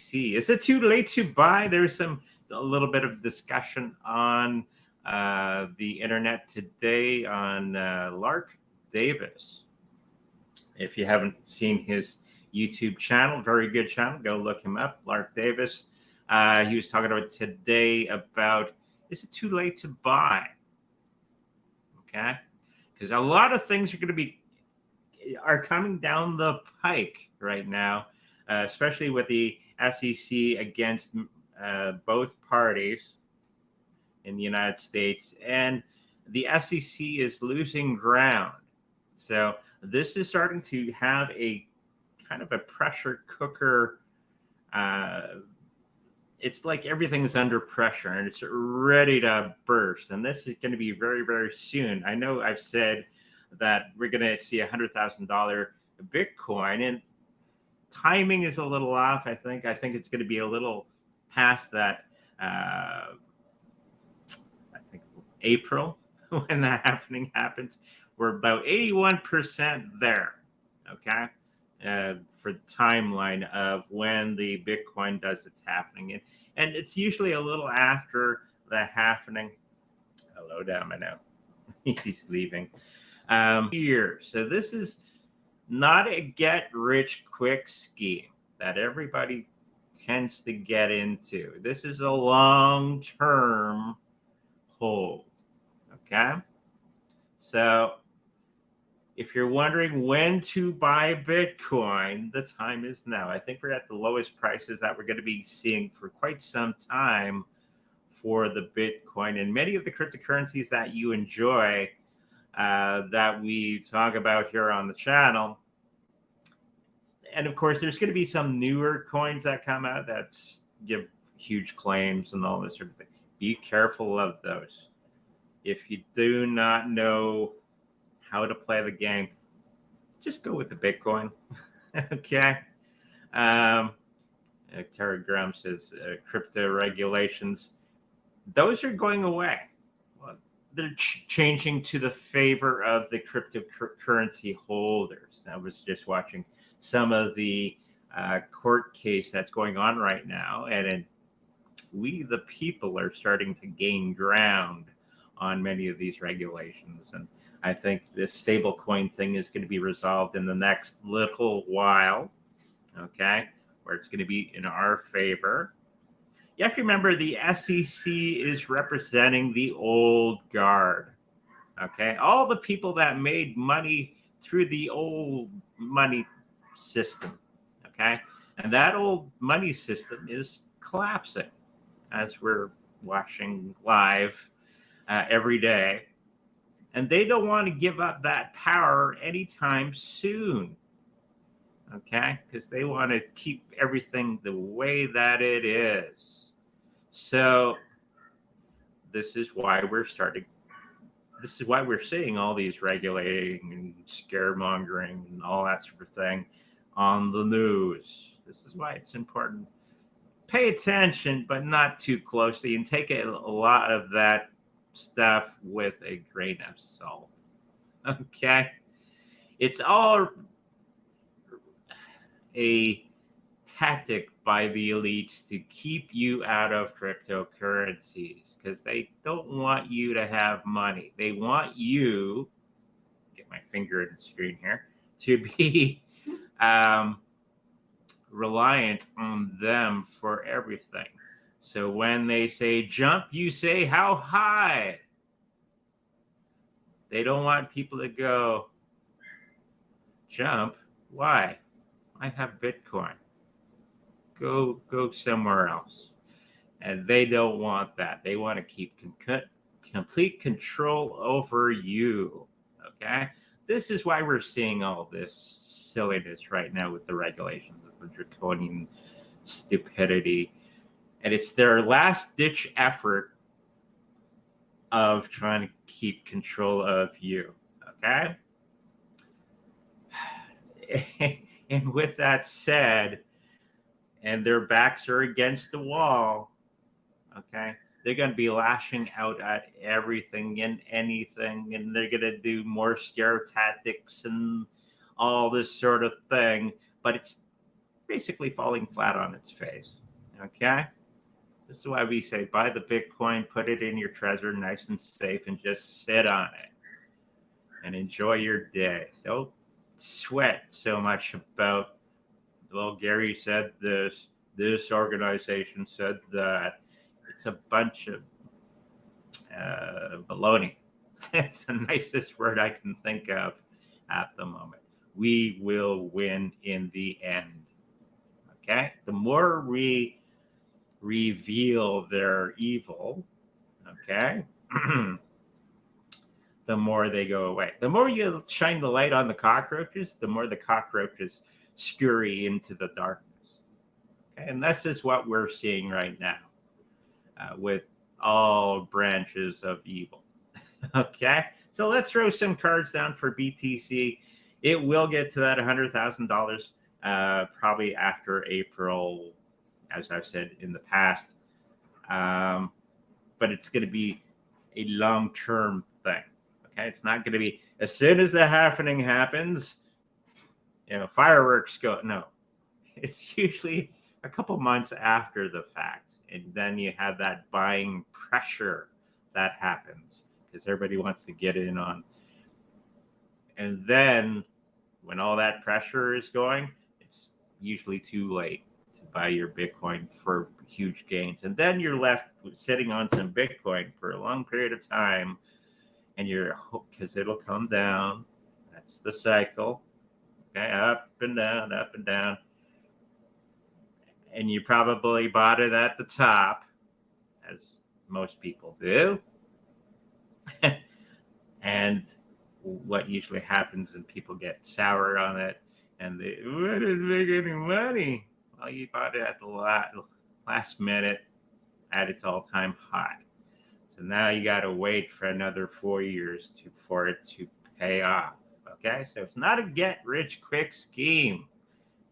BTC. Is it too late to buy? There's a little bit of discussion on the internet today on Lark Davis. If you haven't seen his YouTube channel, very good channel, go look him up, Lark Davis. He was talking about today about, is it too late to buy? Okay, because a lot of things are coming down the pike right now, especially with the SEC against both parties in the United States, and the SEC is losing ground. So this is starting to have a kind of a pressure cooker. It's like everything's under pressure and it's ready to burst. And this is going to be very, very soon. I know I've said that we're going to see $100,000 Bitcoin, and timing is a little off. I think it's going to be a little past that. I think April when that happens. We're about 81% there. Okay. For the timeline of when the Bitcoin does its happening. And it's usually a little after the happening. Hello, Domino. He's leaving. Here. So this is not a get-rich-quick scheme that everybody tends to get into. This is a long-term hold. Okay? So if you're wondering when to buy Bitcoin, the time is now. I think we're at the lowest prices that we're going to be seeing for quite some time for the Bitcoin and many of the cryptocurrencies that you enjoy, that we talk about here on the channel. And of course, there's going to be some newer coins that come out that give huge claims and all this sort of thing. Be careful of those. If you do not know how to play the game, just go with the Bitcoin. Okay. Telegram says crypto regulations, those are going away. Well, they're changing to the favor of the cryptocurrency holders. I was just watching some of the court case that's going on right now, and we, the people, are starting to gain ground on many of these regulations. And I think this stablecoin thing is going to be resolved in the next little while, okay, where it's going to be in our favor. You have to remember the SEC is representing the old guard, okay? All the people that made money through the old money system, okay? And that old money system is collapsing, as we're watching live every day. And they don't want to give up that power anytime soon, okay? Because they want to keep everything the way that it is. So this is why we're seeing all these regulating and scaremongering and all that sort of thing on the news. This is why it's important. Pay attention, but not too closely, and take a lot of that stuff with a grain of salt. Okay? It's all a tactic by the elites to keep you out of cryptocurrencies, because they don't want you to have money. They want you, get my finger in the screen here, to be reliant on them for everything. So when they say jump, you say how high. They don't want people to go jump. Why? I have Bitcoin. Go somewhere else. And they don't want that. They want to keep complete control over you. Okay? This is why we're seeing all this silliness right now with the regulations, the draconian stupidity. And it's their last-ditch effort of trying to keep control of you. Okay? And with that said, and their backs are against the wall, okay, they're going to be lashing out at everything and anything, and they're going to do more scare tactics and all this sort of thing. But basically falling flat on its face. Okay? This is why we say buy the Bitcoin, put it in your treasure nice and safe, and just sit on it and enjoy your day. Don't sweat so much about, well, Gary said this organization said that. It's a bunch of baloney. It's the nicest word I can think of at the moment. We will win in the end. Okay? The more we reveal their evil, okay, the more they go away. The more you shine the light on the cockroaches, the more the cockroaches scurry into the darkness. Okay? And this is what we're seeing right now with all branches of evil. Okay, so let's throw some cards down for BTC. It will get to that $100,000 probably after April, as I've said in the past. But it's going to be a long-term thing. Okay, it's not going to be as soon as the halvening happens, fireworks go. No, it's usually a couple months after the fact, and then you have that buying pressure that happens because everybody wants to get in on. And then when all that pressure is going, it's usually too late to buy your Bitcoin for huge gains. And then you're left sitting on some Bitcoin for a long period of time, and because it'll come down. That's the cycle. Okay, up and down, up and down. And you probably bought it at the top, as most people do. And what usually happens is people get sour on it and they didn't make any money. Well, you bought it at the last minute at its all-time high. So now you got to wait for another 4 years for it to pay off. Okay, so it's not a get-rich-quick scheme.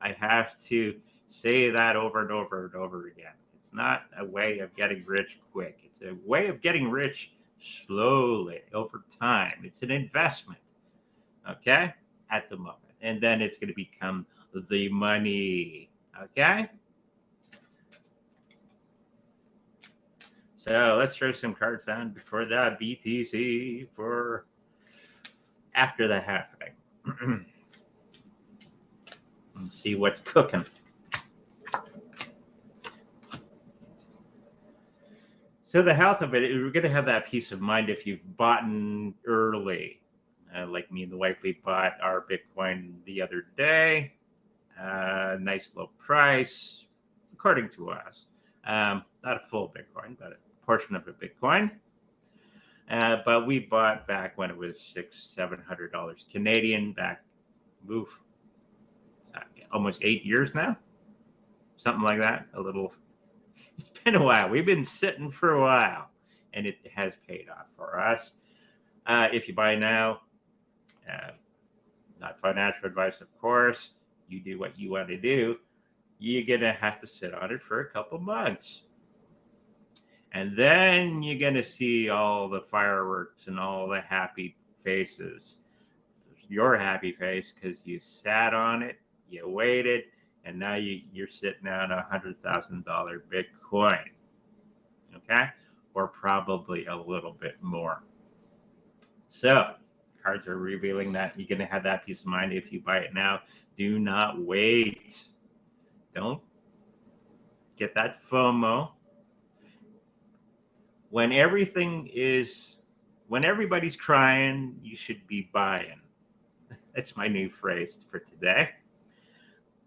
I have to say that over and over and over again. It's not a way of getting rich quick. It's a way of getting rich slowly over time. It's an investment, okay, at the moment. And then it's going to become the money, okay? So let's throw some cards down before that BTC for after the halving. And see what's cooking. So the health of it, we're going to have that peace of mind if you've bought early. Like me and the wife, we bought our Bitcoin the other day. Nice low price, according to us. Not a full Bitcoin, but a portion of a Bitcoin. But we bought back when it was $600-700 Canadian back. Move. Almost 8 years now. Something like that. A little. It's been a while. We've been sitting for a while, and it has paid off for us. If you buy now, not financial advice, of course. You do what you want to do. You're going to have to sit on it for a couple months. And then you're going to see all the fireworks and all the happy faces. Your happy face because you sat on it, you waited, and now you're sitting on $100,000 Bitcoin, okay? Or probably a little bit more. So cards are revealing that you're going to have that peace of mind if you buy it now. Do not wait. Don't get that FOMO. When everybody's crying, you should be buying. That's my new phrase for today.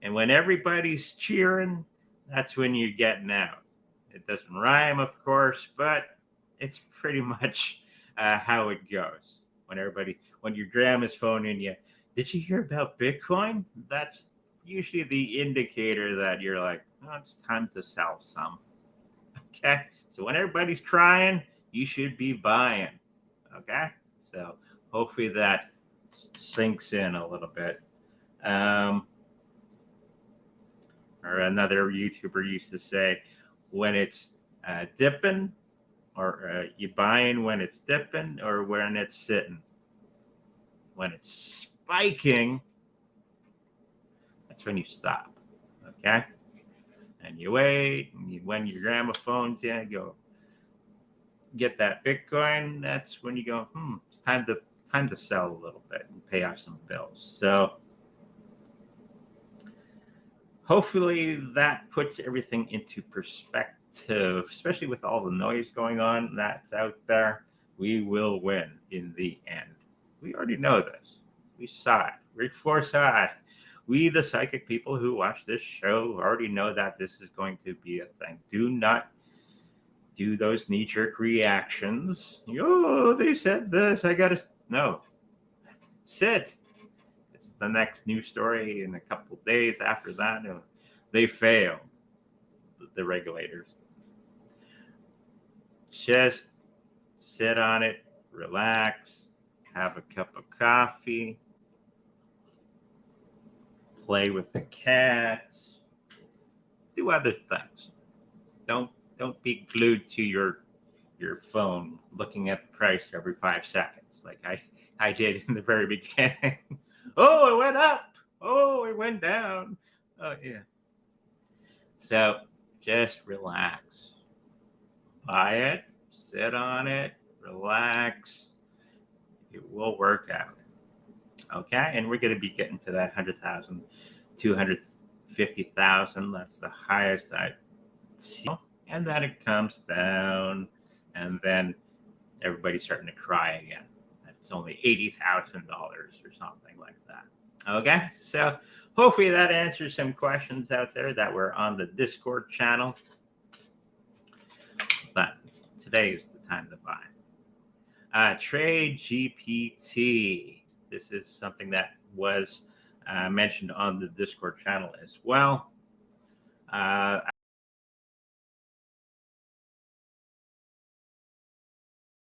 And when everybody's cheering, that's when you're getting out. It doesn't rhyme, of course, but it's pretty much how it goes. When your grandma's phoning you, did you hear about Bitcoin? That's usually the indicator that you're like, oh, it's time to sell some. Okay? So when everybody's crying, you should be buying. Okay? So hopefully that sinks in a little bit. Or another YouTuber used to say, when it's dipping, or you buying when it's dipping or when it's sitting. When it's spiking, that's when you stop. Okay. And you wait, and when your gramophone's in, go get that Bitcoin. That's when you go, it's time to sell a little bit and pay off some bills. So hopefully that puts everything into perspective, especially with all the noise going on that's out there. We will win in the end. We already know this. We saw it. We foresaw it. We, the psychic people who watch this show, already know that this is going to be a thing. Do not do those knee-jerk reactions. Oh, they said this. I got to... No. Sit. It's the next news story in a couple of days after that. They failed, the regulators. Just sit on it, relax, have a cup of coffee, play with the cats, do other things. Don't be glued to your phone looking at the price every 5 seconds like I did in the very beginning. Oh, it went up. Oh, it went down. Oh, yeah. So just relax. Buy it, sit on it, relax. It will work out. Okay, and we're going to be getting to that 100,000, 250,000. That's the highest I see. And then it comes down, and then everybody's starting to cry again. It's only $80,000 or something like that. Okay, so hopefully that answers some questions out there that were on the Discord channel. But today is the time to buy. Trade GPT. This is something that was mentioned on the Discord channel as well.